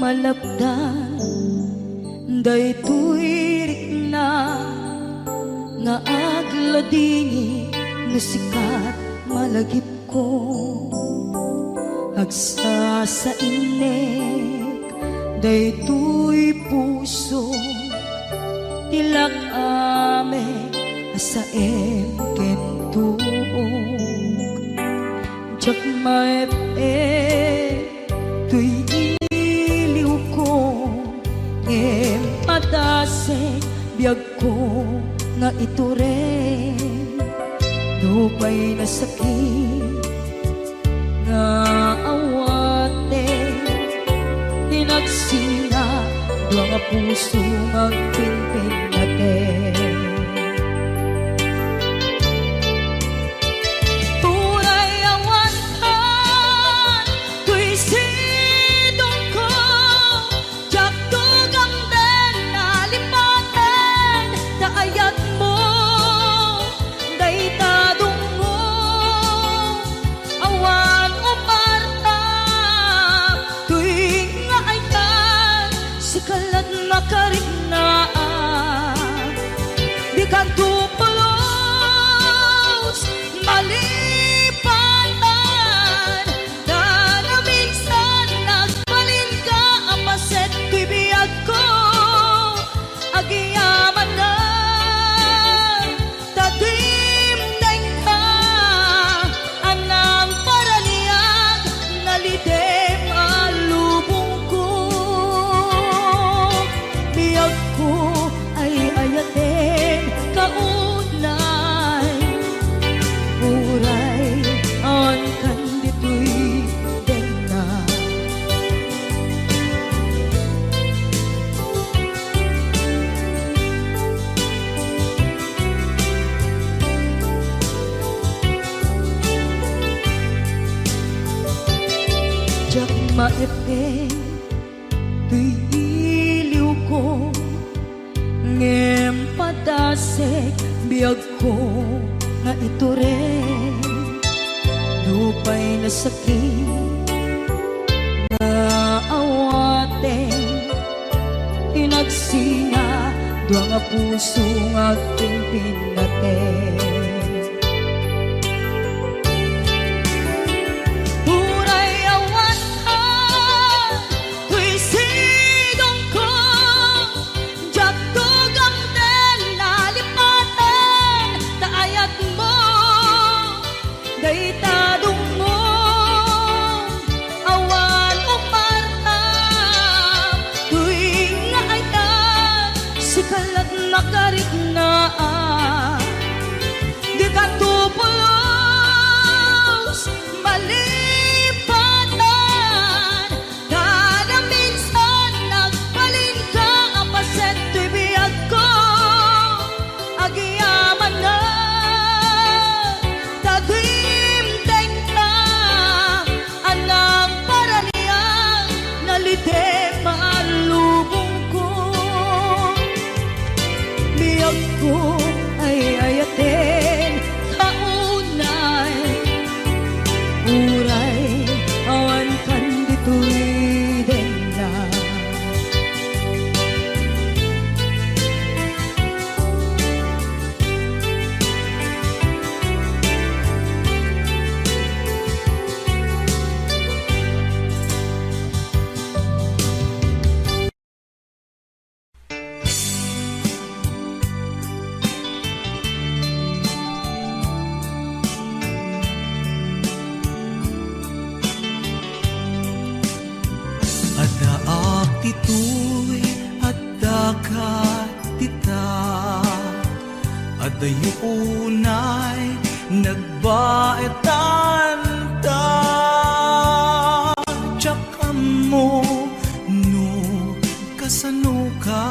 malapdan daytoy rikna nga agladingi no sikat malagip ko agsa sa inek daytoy puso tilak ame asaem kentuog jak maep tuy iliw ko em padase biyag ko nga iture dupay na sakit nga awate hinagsinga dua nga puso magpinpin natin maepe tuy iliw ko ngem padasek biyag ko nga iture dupay na sakit nga awate hinagsinga dua nga puso nga pinpinaten ito'y at dakat tita at dayunay nagbaetan ta tsaka mo no kasano ka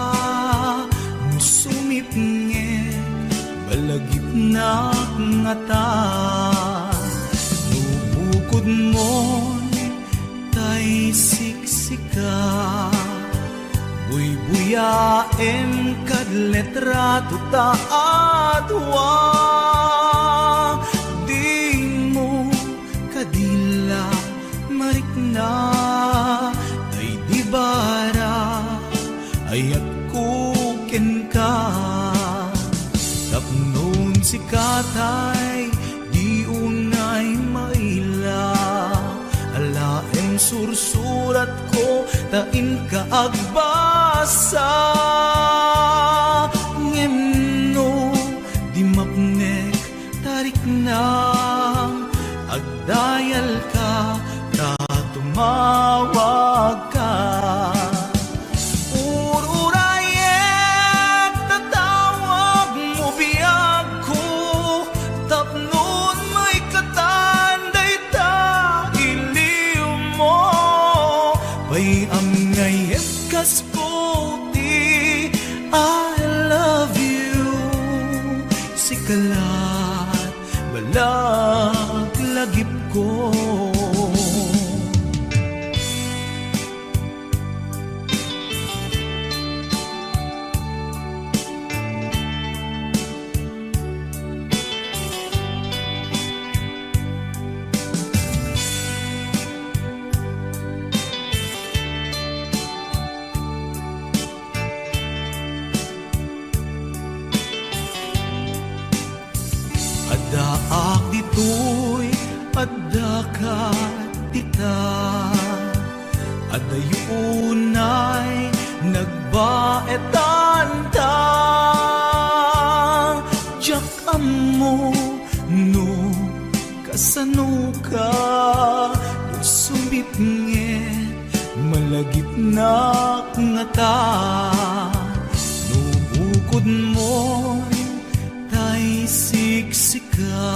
no sumipnge balagip na ngata no bukod mo tay siksika buy-buyaem kad letrato taadwa di mo kadila marikna ay di ba ayat kuken ka. Tapnon si katay di unay maila, alaem sursurat ko tain ka agbasa. Ngemno di mapnek tarik na agdayal ka ta tumawag ka. Ururayek tatawag mo biyag ko, tapnon may katanday ta iliw mo. Bayam ngayet kas puti, I love you. Sikalat balag lagip ko. Adaak ditoy, adaka tita, adayunay nagbaetan ta. Diyak amo no kasano ka, no sumipnget malagip na nga ta. No bukod mo tay siksika,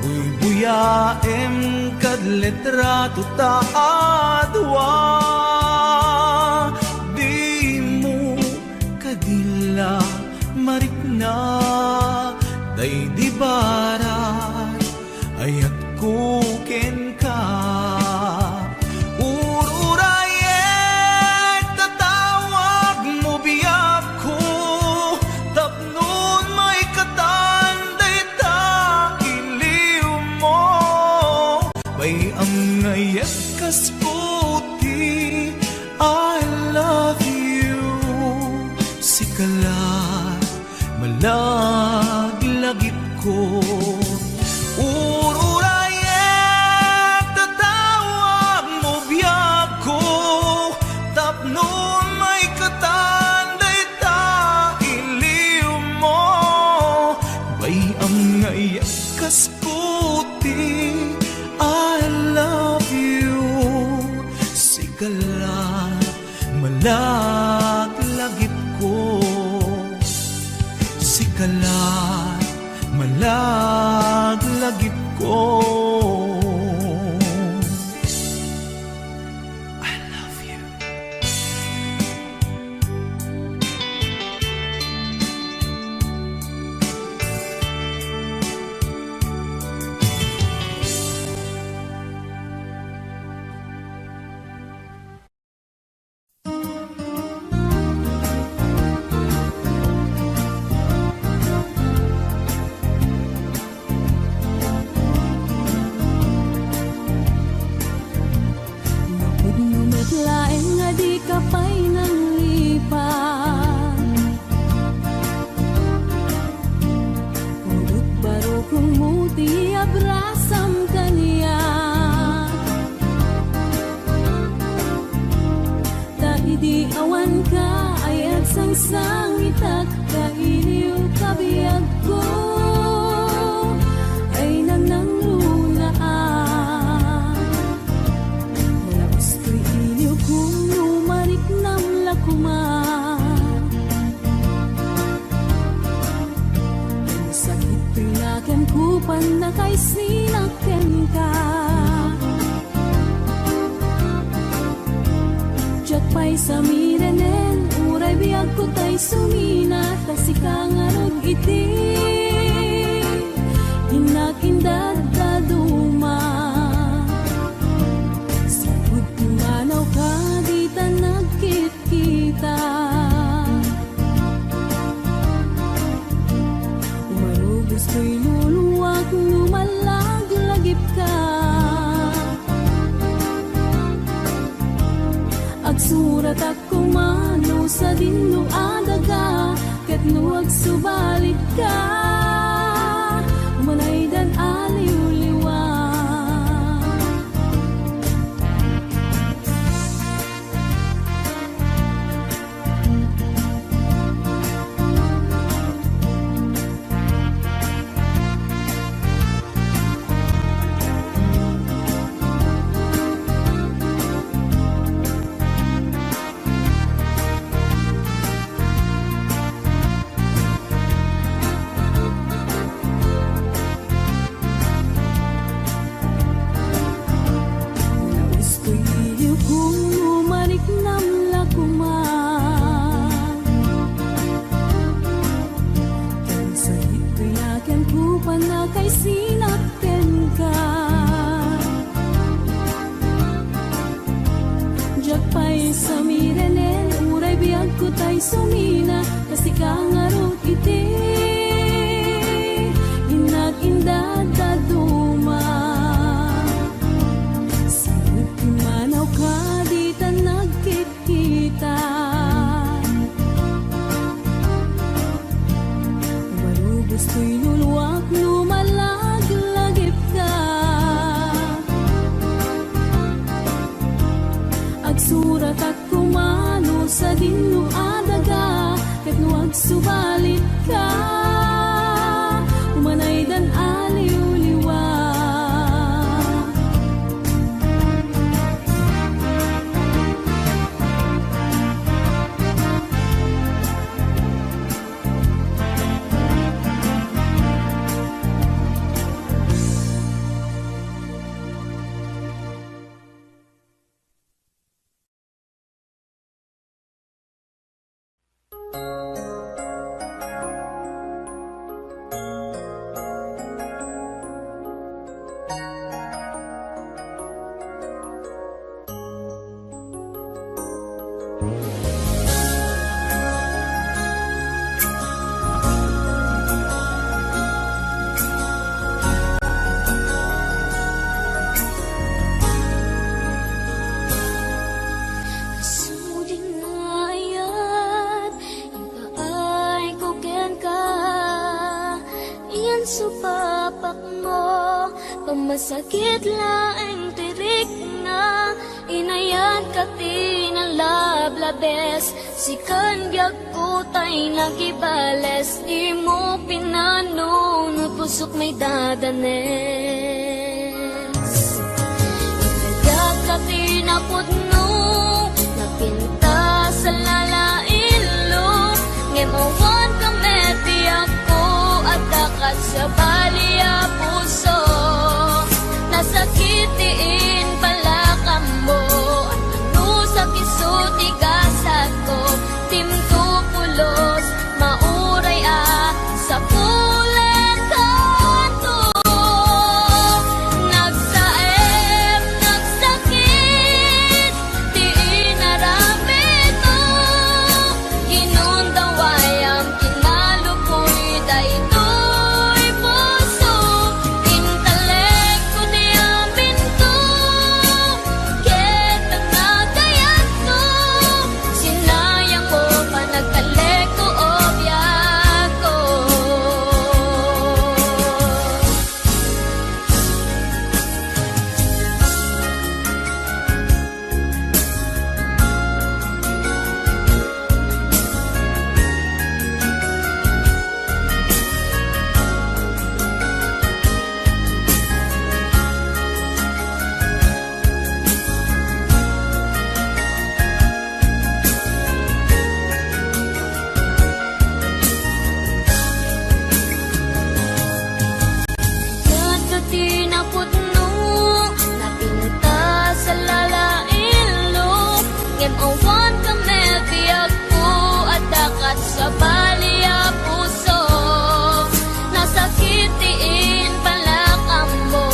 buy-buyaem kad letrato ta adwa. Di mo kadila marikna, day di barat ayat kuken ka. Ururayek tatawag mo biyag ko, tapnon may katanday ta iliw mo. Bayam ngayet kas puti, I love you. Sikalat malaglagip ko. Ururayek tatawag mo biyag ko, tapnon may katanday ta iliw mo. Bayam ngayet kas puti, I love you. Sikalat malaglagip ko. Sikalat malaglagip ko. I love you. Laeng nga di ka pa'y nang lipat, udot baro kung muti abrasam kaniya. Dahil di awan ka ay at sangsang itak kailiw kabiyag ko, ay nanang lunaan. Malabas ko'y iliw kung lumarik ng lakuman. Ang sakit pinakan kupan na kay sinaken ka. Diyak pa'y sa mirenen, uray biyag ko tay sumina, tasikang arog iti. Hinakindad daduma, sabud kumanaw ka, di ta nagkit-kita. Umarugos ko'y luluwag, lumalag-lagip ka. Agsurat ako mano sa dinno adaga, ket nuwag subalit ka, umanay dan aliw-liwa. Kay sinakten ka, jak pa'y sa mirenen, uray biyag ko tay sumina, kasi kangarot iti, inag-indad daduma. Sa'yo't kumanaw ka, di ta nagkikita, marubos ko'y luluwak, lumalaglagip ka. Agsurat at kumano sa dinno adaga, ket nuwag subalit ka, umanay dan aliw-liwa. Supapak mo, pamasakit laeng tirik na, inayan ka tinalablabes, sikan biag ko tay nagibales, di mo pinanunod pusok may dadanes. Inayat ka tinapudno, napinta sa lalailo, ngemawan ka meti ako, dakat sa baliya puso, nasakitiin palakam mo, ano sa kisuti gasat ko, timto pulos, mauray sa pulen kanto. Nagsaem, nagsakit, di inaramit mo, ginundaway ang kinalupoy dahito. Sa baliya puso, nasakitiin palakam mo,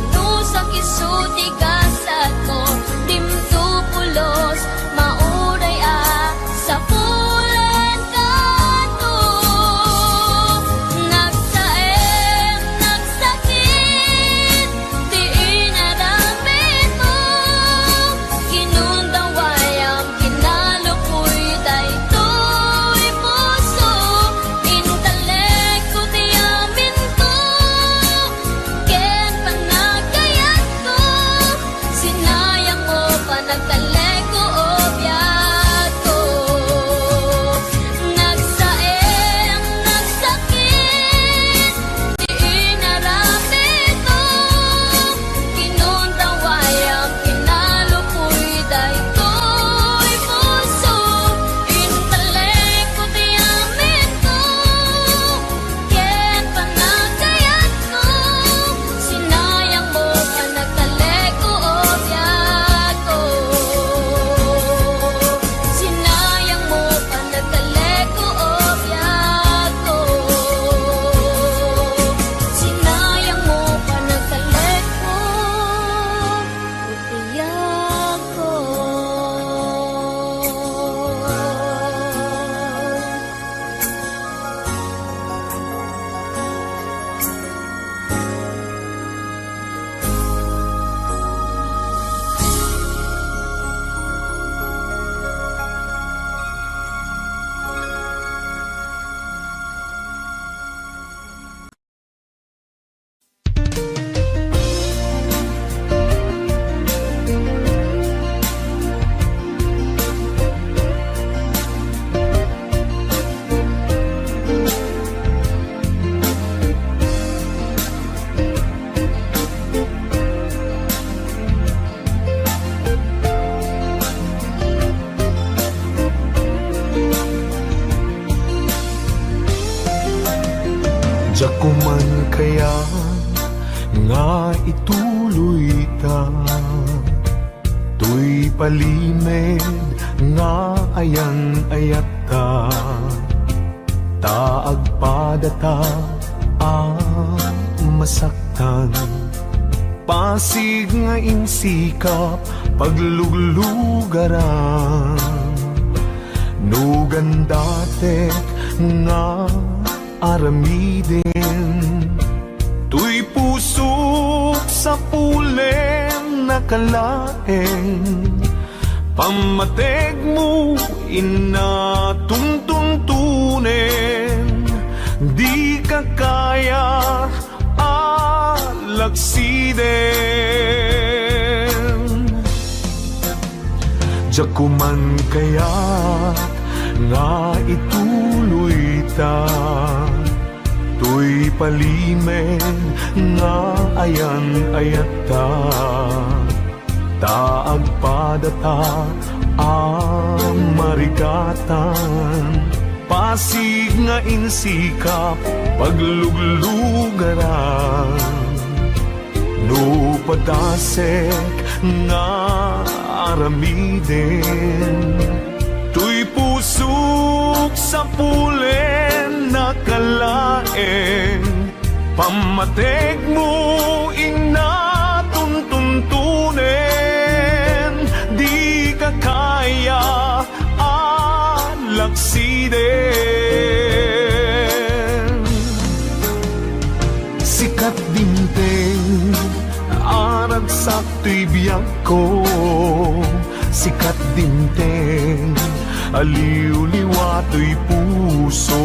ano sa kisuti gasat ko, dimto pulos, mauray sa pulen kanto. Nagsaem, nagsakit, di inaramit mo, ginundaway nga ituloy ta. Tuy palimed nga ayan-ayat ta, taag padata masaktan. Pasig nga insikap pagluglugaran, nugan datek nga aramidin. Tuy pusok sa pulen nakalaeng, pamateg mo inatuntuntunin. Di ka kaya alagsiden. Jakuman kaya nga ituloy ta, tuy palimen nga ayan-ayat ta, taag padata marikatan. Pasig nga insikap pagluglugaran, no padasek nga aramiden. Tuy pusok sa pulen nakalaeng, pamateg mo inatuntuntunin. Di ka kaya alagsiden. Sikat dinteng arag sakto'y biyag ko, sikat dinteng aliw-liwato'y puso.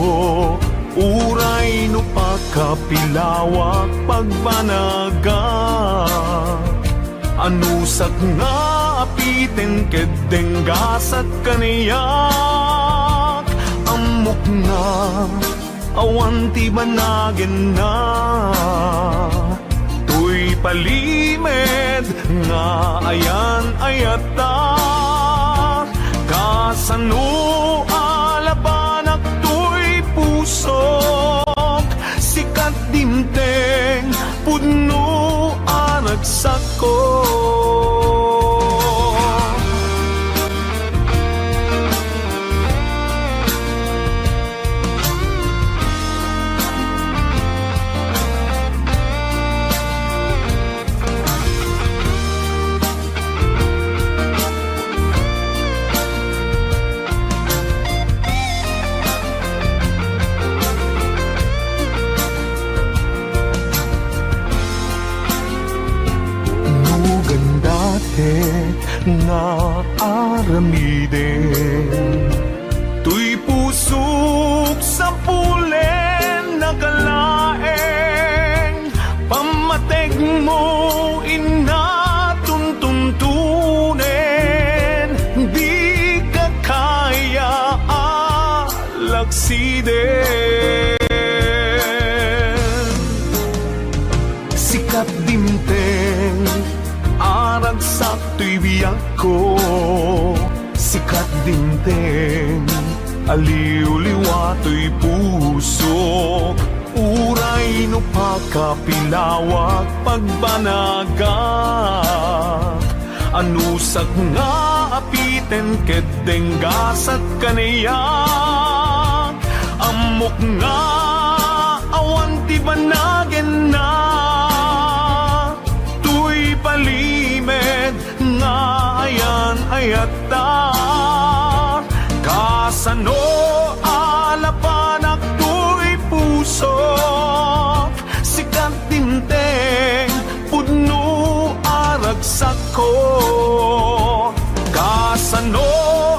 Uray no pakapilawak pagbanaga, anusak nga apiten kedeng gasat kaniyak. Amok nga awan ti banagin na, tuy palimed nga ayan-ayata. Kasano alabanak tuy pusok, sikat dimteng pudno aragsak ko. Nga aramiden, tuy pusok sa pulen nakalaeng, pamateg mo inatuntuntunin. Di ka kaya alagsiden. Sikat dimteng arag sakto'y biyag ko, sikat dinteng aliw-liwato'y puso. Uray no pakapilawak pagbanaga, anusak nga apiten kedeng gasat kaniyak. Amok nga awan ti banagin na, tuy palimed nga ayan-ayat ta. Kasano alapanak tuy pusok, sikat dimteng pudno aragsak ko. Kasano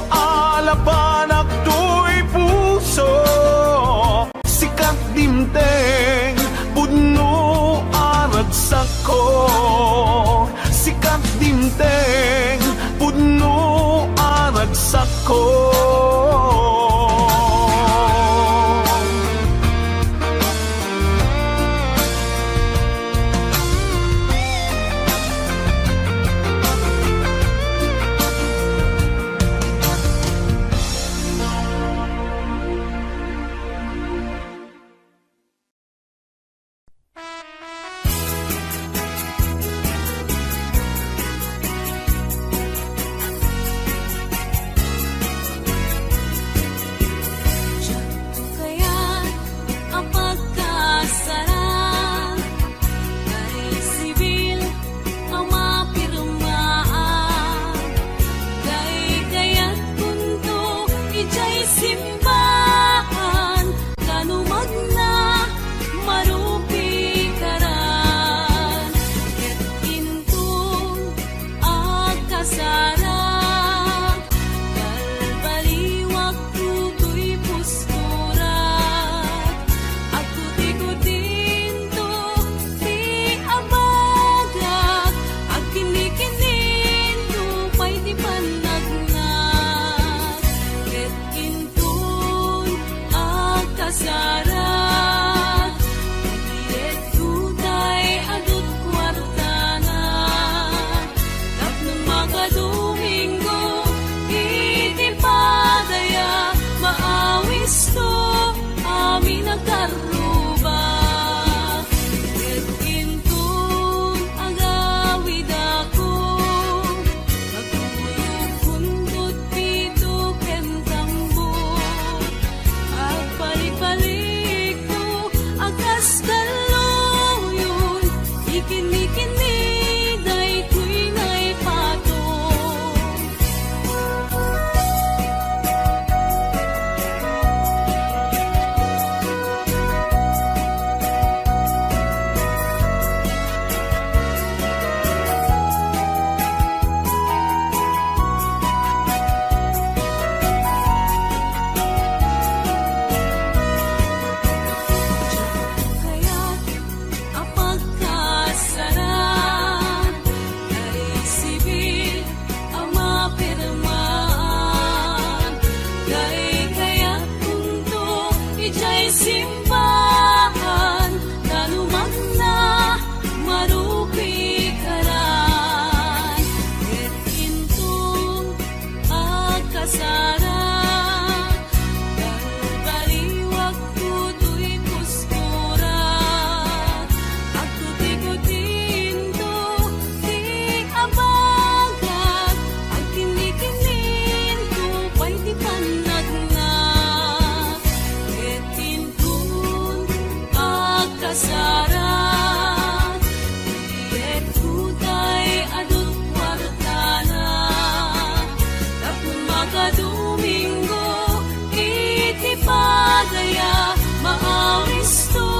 alapanak tuy pusok, sikat dimteng pudno aragsak ko. Sikat dimteng pudno aragsak ko. simbahan nalumag na marupi karan ket intong agkasara baliwag kutoy postura agtuti-kutinto di abagat agkini-kininto pay di panagna ket intong agkasara ket kutay adut wartana tapos makadomingo iti pagaya maawis to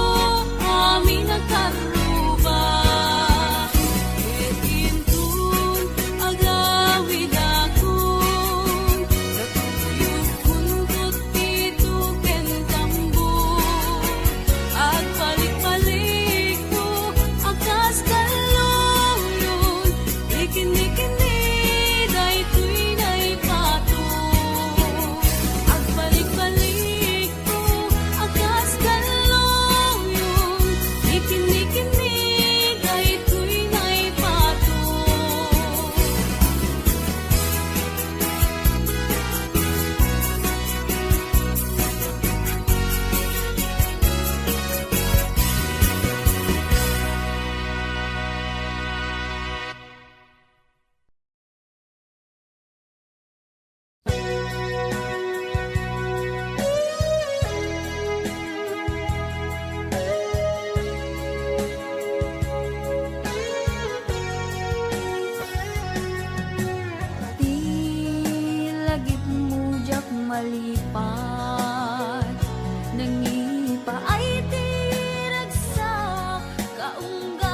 amin nagkaruba ket intong agawid ako natuyog kuntot dito ken tambo agbalik-balik ko akas kaluyon ikini-kini daytoy naipato agbalik-balik ko akas kaluyon ikini-kini daytoy naipato Di lagip mujak malipat nangipa ay tiragsak kaunggat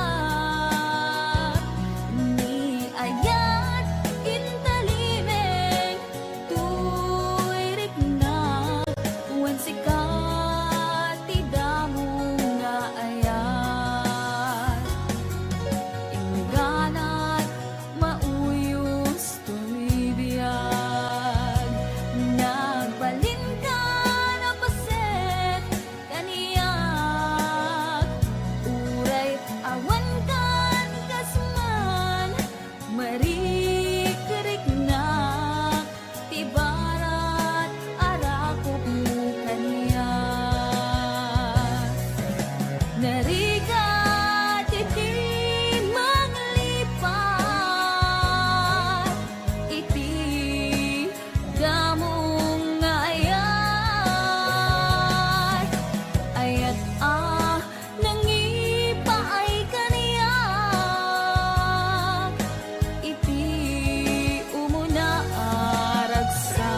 ni ayat intalimeng tuirik na wen sikat tidamong nga ayat ingganat mauyos tulibiyag nagbalin ka na paset kaniyak uray awan kan kasman marikerik na tibarat arakop mo kaniyak narigat iti manglipat iti damong ayat ayat nangipa ay kaniyak iti umuna aragsak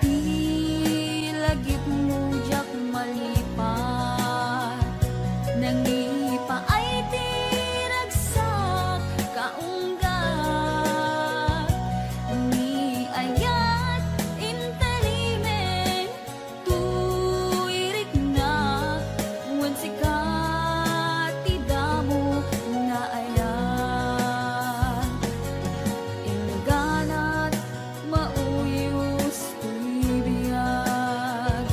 di lagip mujak malipat nangipa ay tiragsak kaunggat ni ayat intalimeng tuirik na wen sikat tidamo nga ayat ingganat mauyos tulibiyag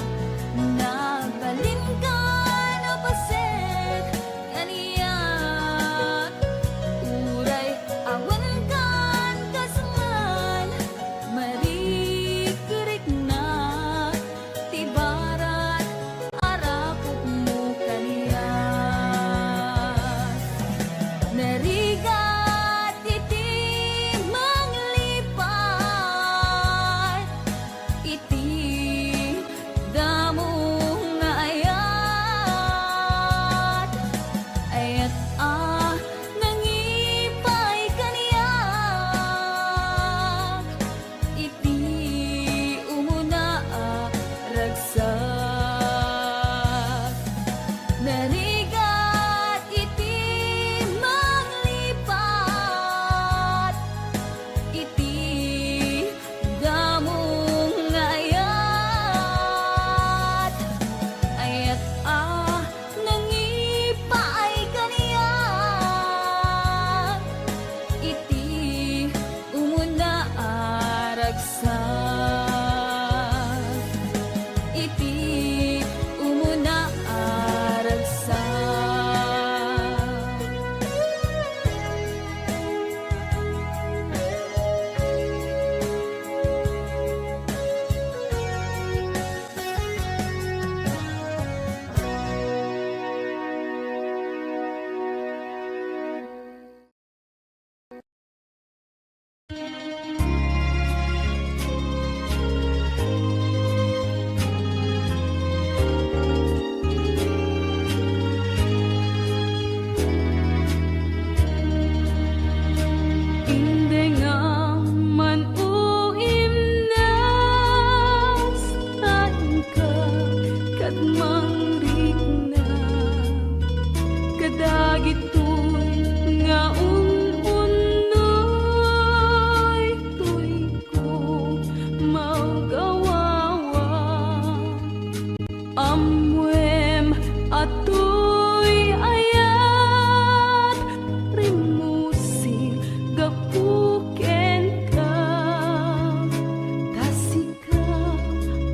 Amwem atoy ayat rimusing gapuken ka tasika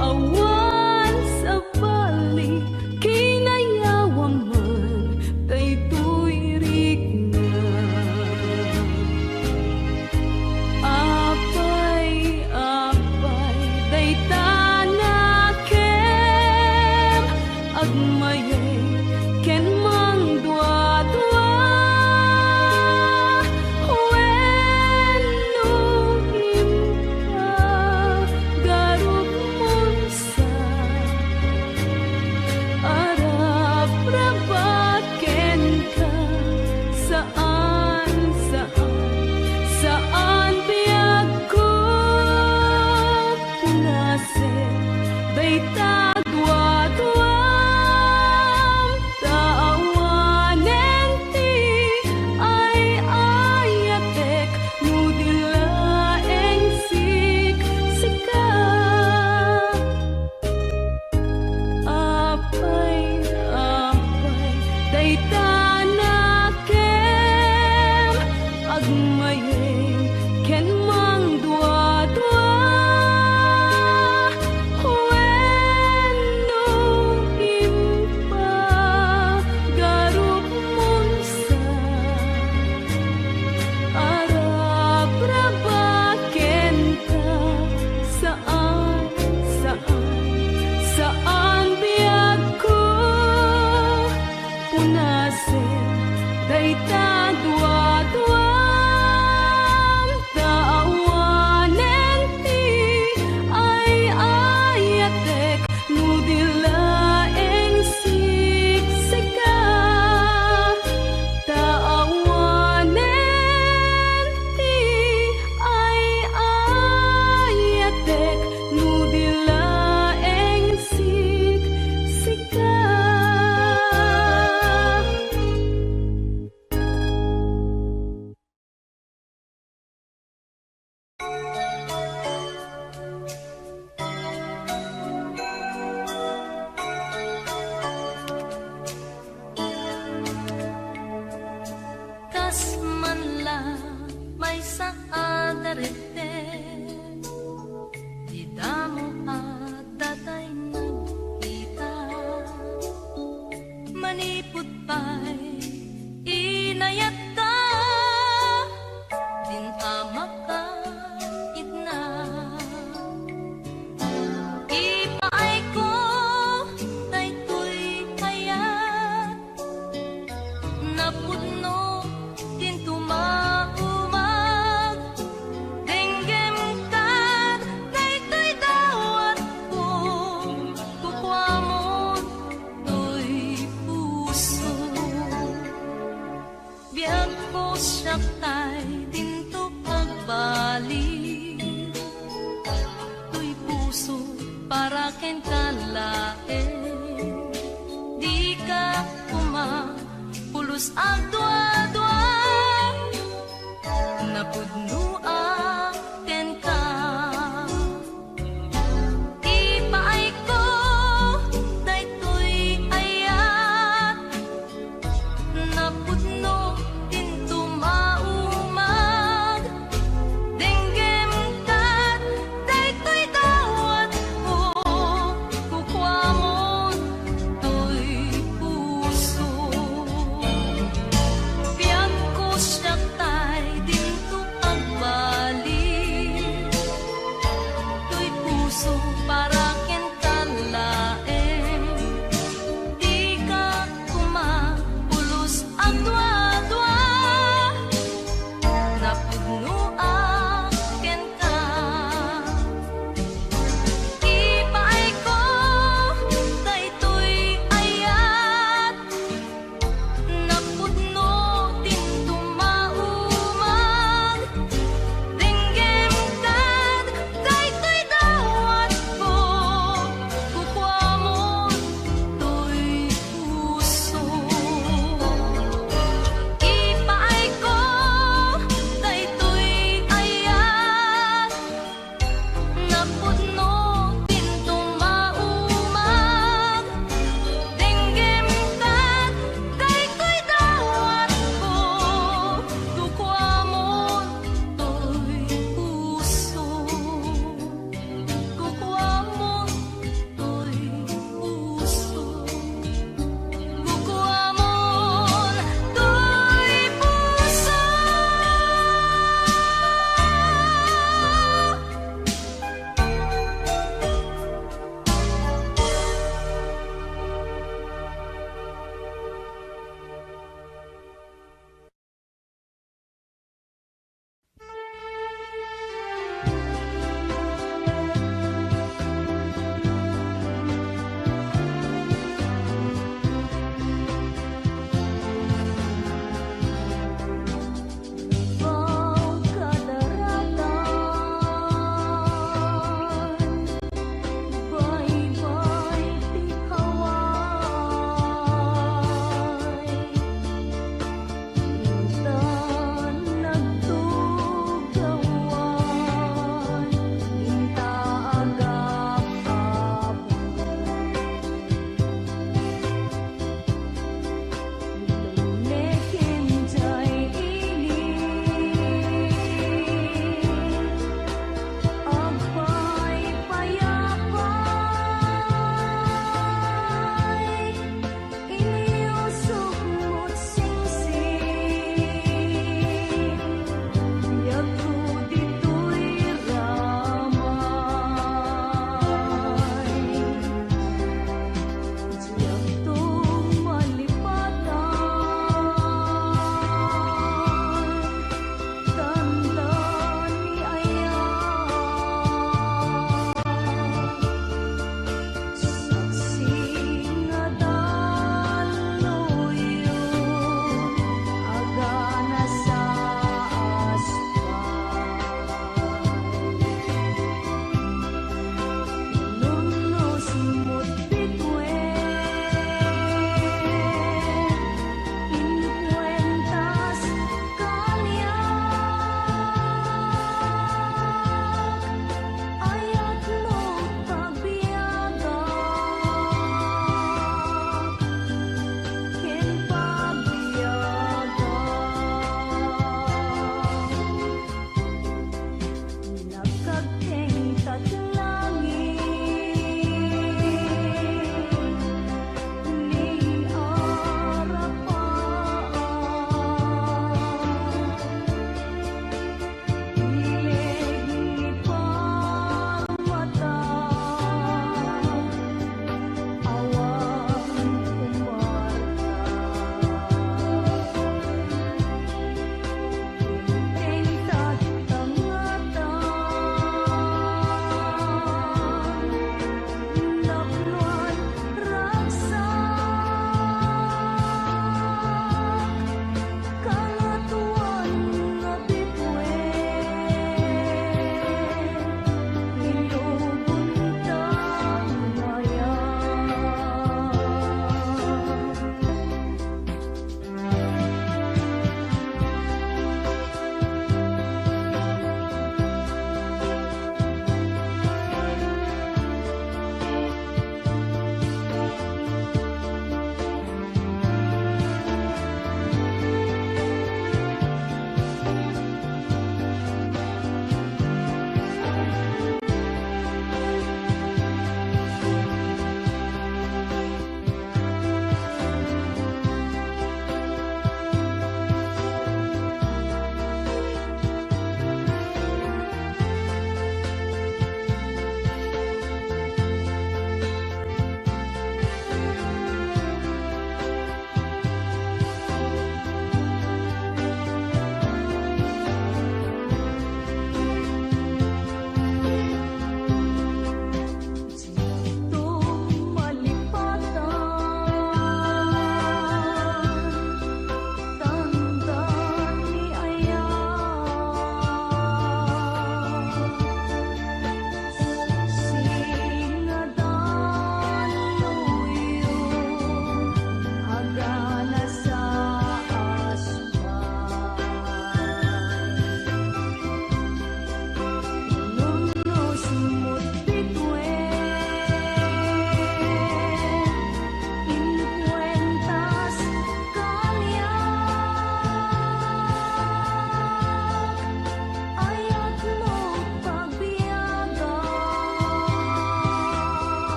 awan sa balik kinayawaman daytoy rigna apay daytanakem agmayay ken mang dua-dua wenno impa garup monsa arap rabaken ka saan biag ko punasen dayta dua-duam taawanen ti ay ayatek nudilaeng siksika apay daytanakem agmayeng ken mang dua-dua wenno impa garup monsa arap rabaken ka saan biag ko punasen dayta dua-duam taawanen ti ay ayatek nudilaeng siksika taawanen ti ay ayatek nudilaeng siksika. Kas man lang may saadarete di damo at datay nagkita manipot pa'y inayat ka din amak ka itna ipaay ko daytoy kayat napudno din tumaumag denggem kat daytoy dawat ko kukwamon to'y puso biag ko siyaktay dinto pagbalik to'y puso para ken kalaeng di ka pulos ag dua-dua napudno ken ka ipaay ko daytoy ayat napudno din tumaumag denggem kat daytoy dawat ko kukwamon to'y puso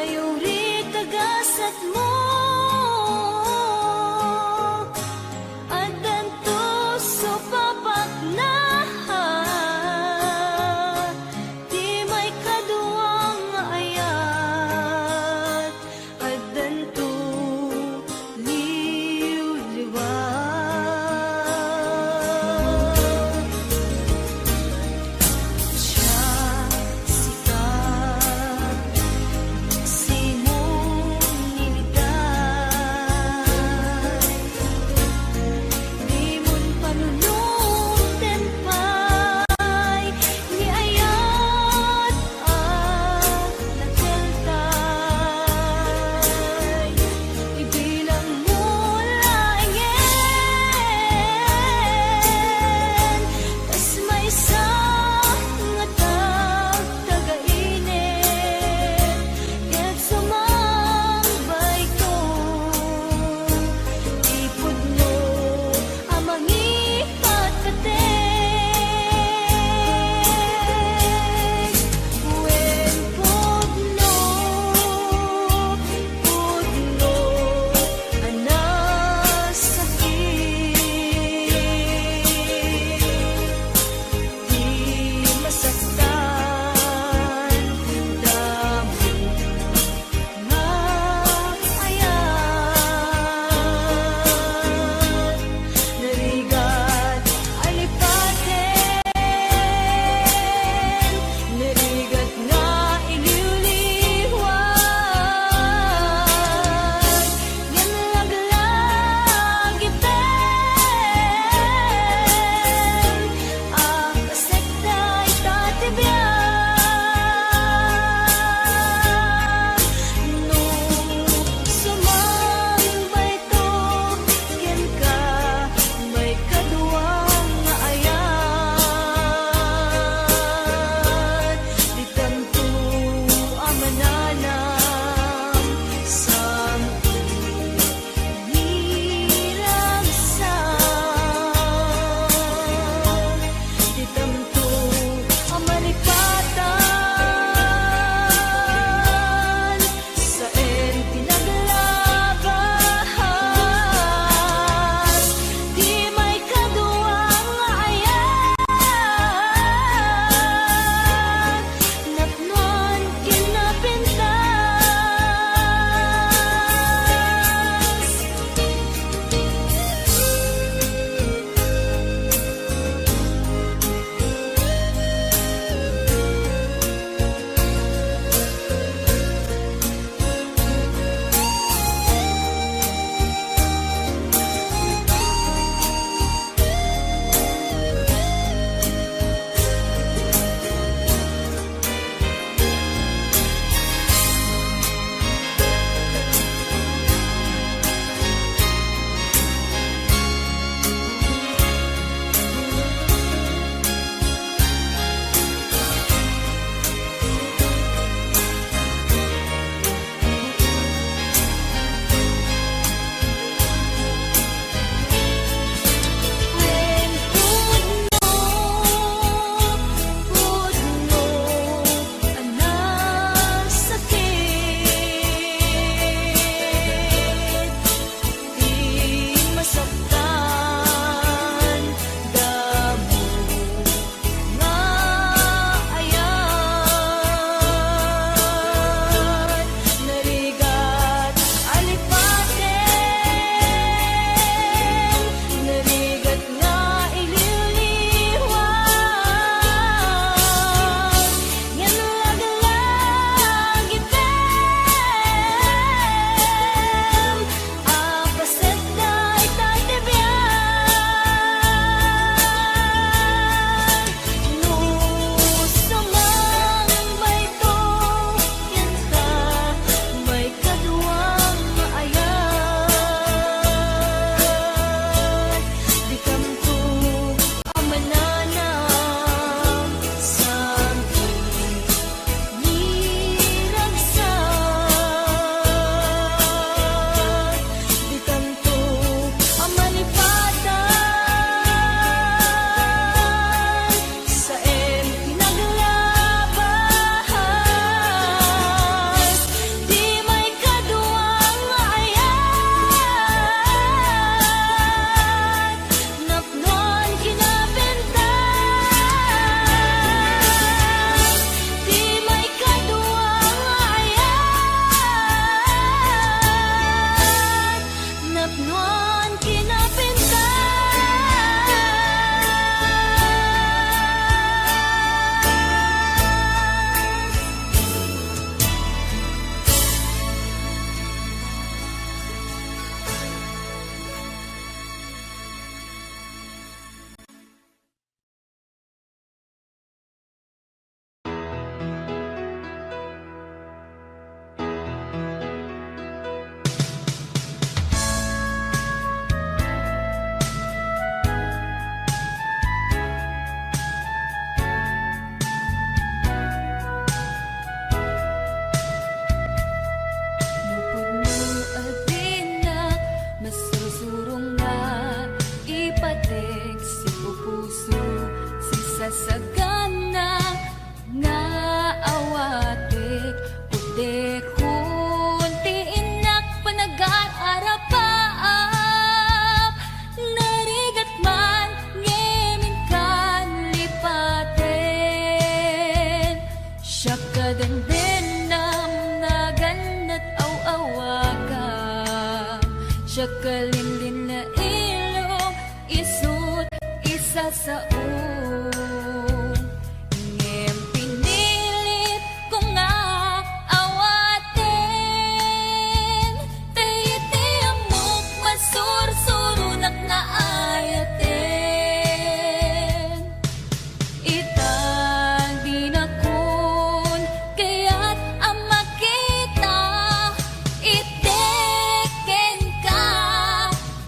kayo ri kagasat mo. At danto so papak na di may kaduwang ayat. At danto liw-liwat. Siya sikat, simong nilita, Siya kalimlim na ilong, isut isa sa ngem pinilit ko nga awatin, tayiti amok masursurunak na ayatin. Itang dinakon kaya't ang makita, iteken ka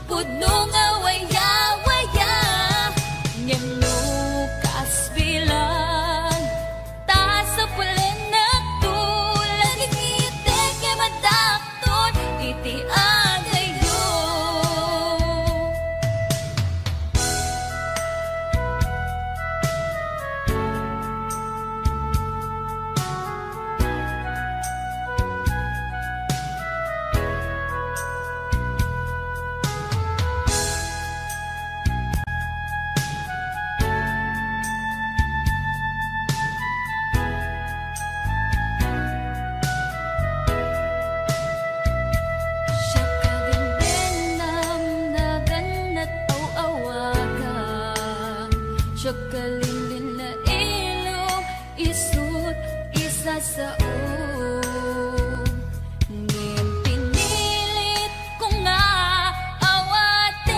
pudno nga waya-waya, ngem lukas bilang ta sa pulen na tulad iteke madakton iti agayo. Siya kalimbenam na ganat aw-awagan, siya kalimlim na ilong, isut isa sa ngem pinilit ko nga awatin,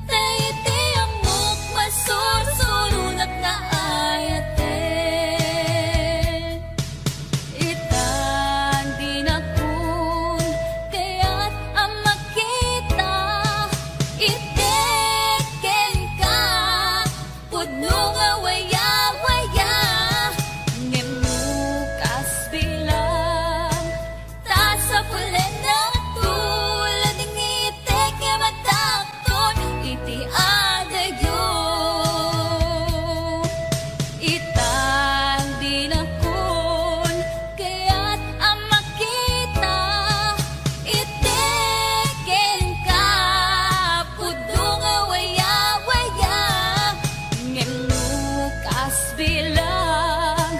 tayiti amok masursurunak na ayatin. Itang dinakon kaya't ang makita, iteken ka pudno nga waya-waya, ngem lukas bilang ta sa pulen na tulad ng iteke madakton iti adayo. Itang dinakon kaya't ang makita, iteken ka pudno nga waya-waya, ngem lukas bilang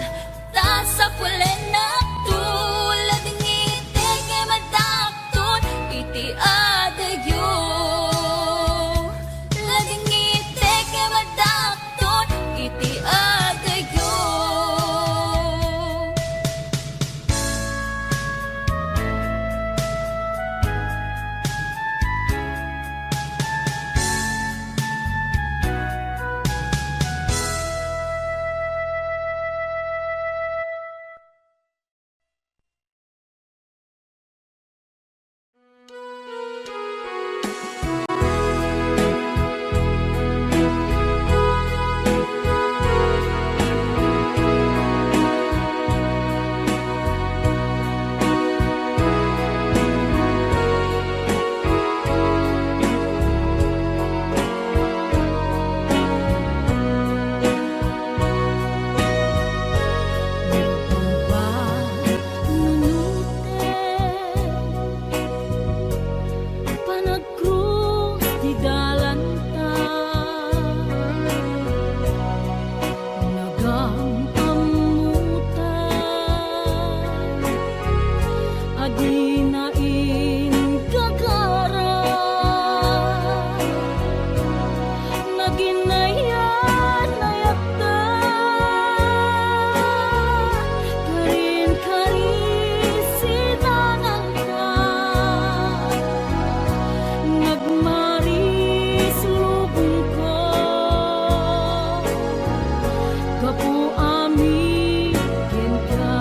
ta sa pulen na tulad ng iteke madakton iti adayo. Lading iteke madakton iti adayo. Panagkrus di dalanta, nagampamutan, adi nain gagara, naginayan nayakta, karin-karin sinanang ka, nagmaris lubong ko, kapu ami ken ka.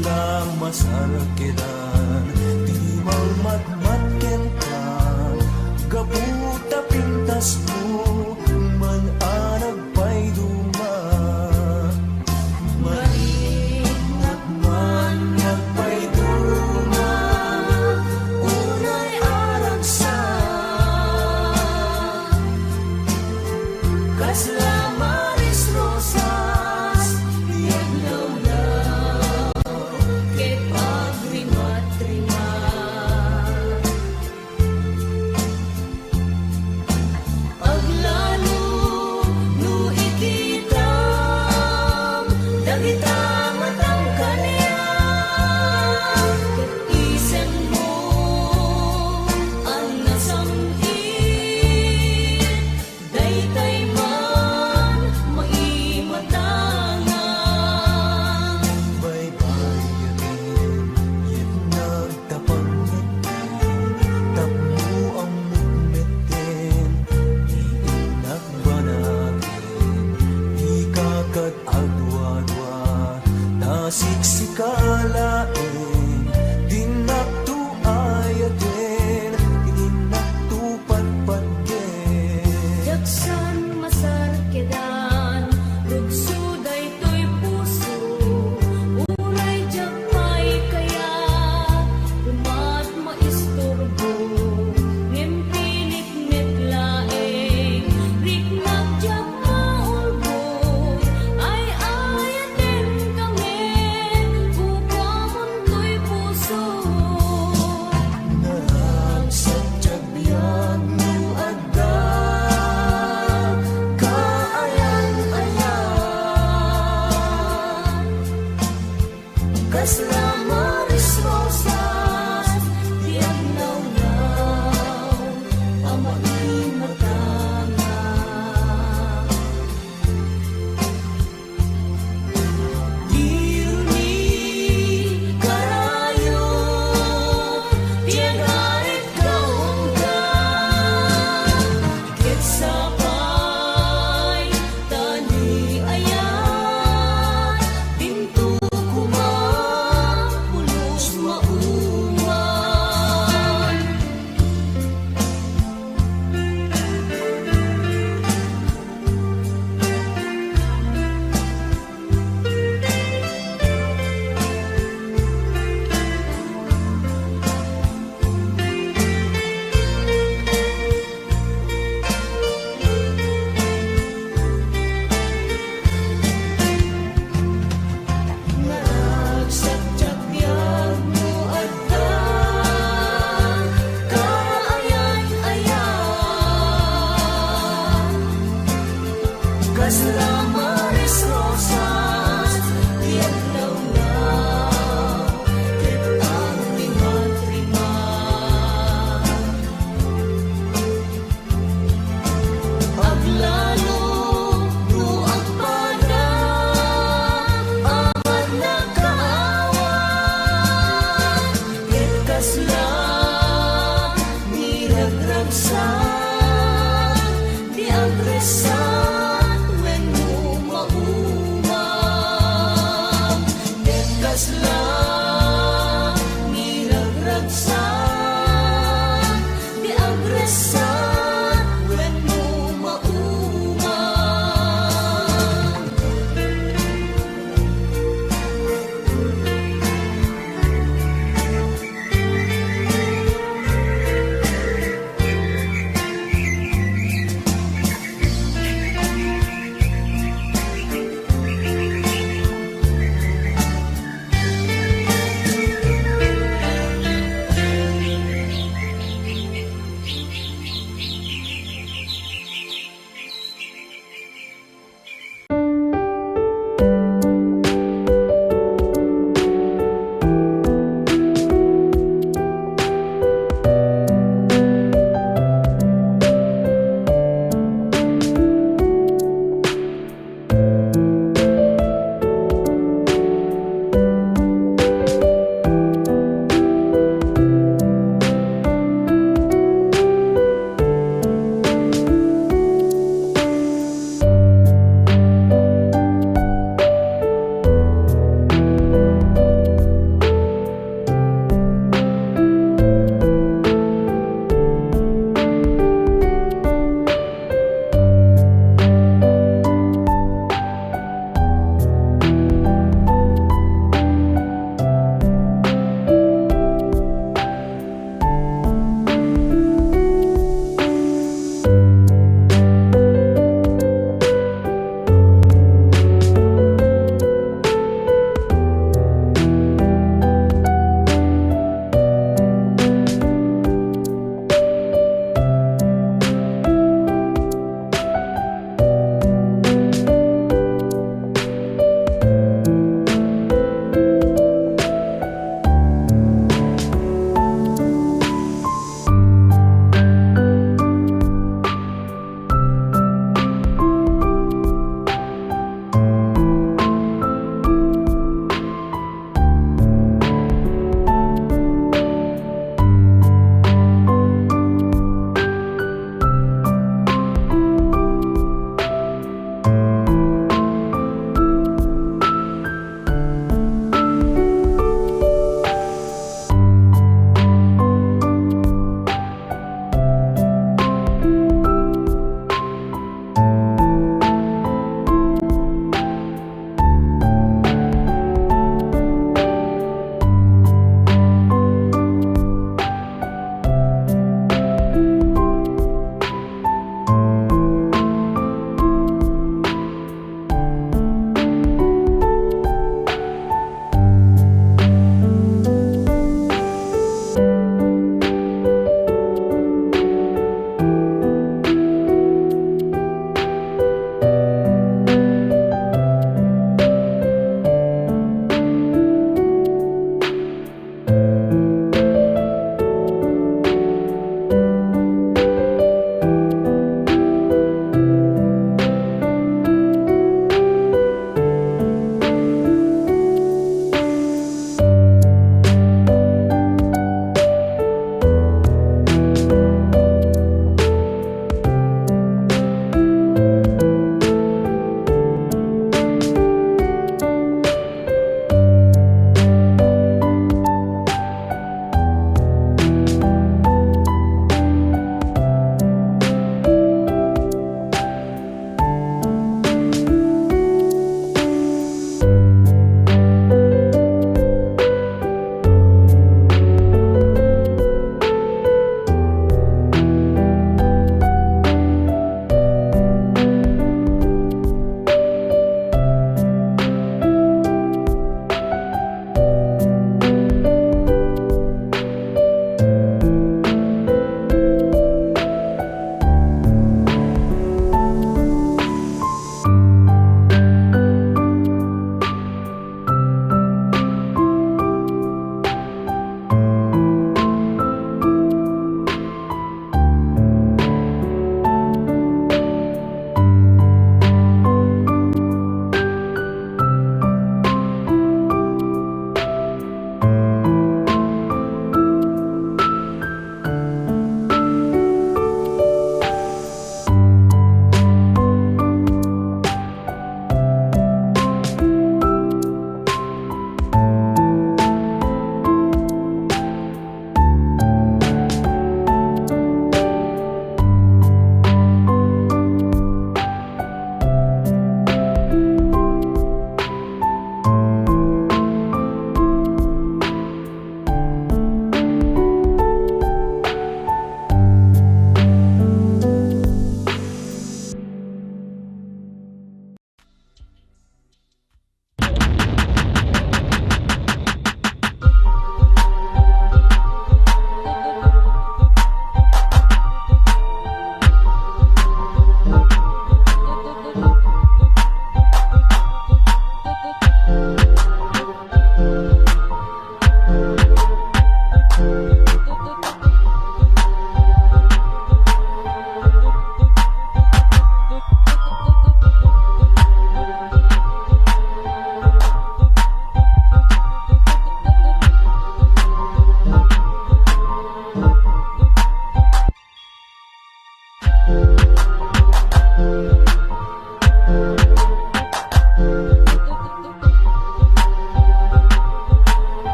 lang masarkidan di magmatmatken ka gaputa pintas mo man anag pa'y duma maringat man nagpa'y duma unay arang sa kasla maris rosas yaglaw-law kay pagrimat-rimat paglalo no ikitam dagita matang kaniya ket isen mo ang nasangit daytay man maimatangan baybayatin yet nagtapangit tapmo ang mugmetin iinagbanagin di kakat adwa-dwa nasiksikalain dinaktuayatin dinaktupadpadin Jaksan masarkedan Rugsuday to'y puso Uray jakpay kaya Umat maisturbo Ngimpinik laeng Riknag jak maulbo Ay ayatin kami Upamon to'y puso Nagsadyag biyag no adda kaayan-ayan kasla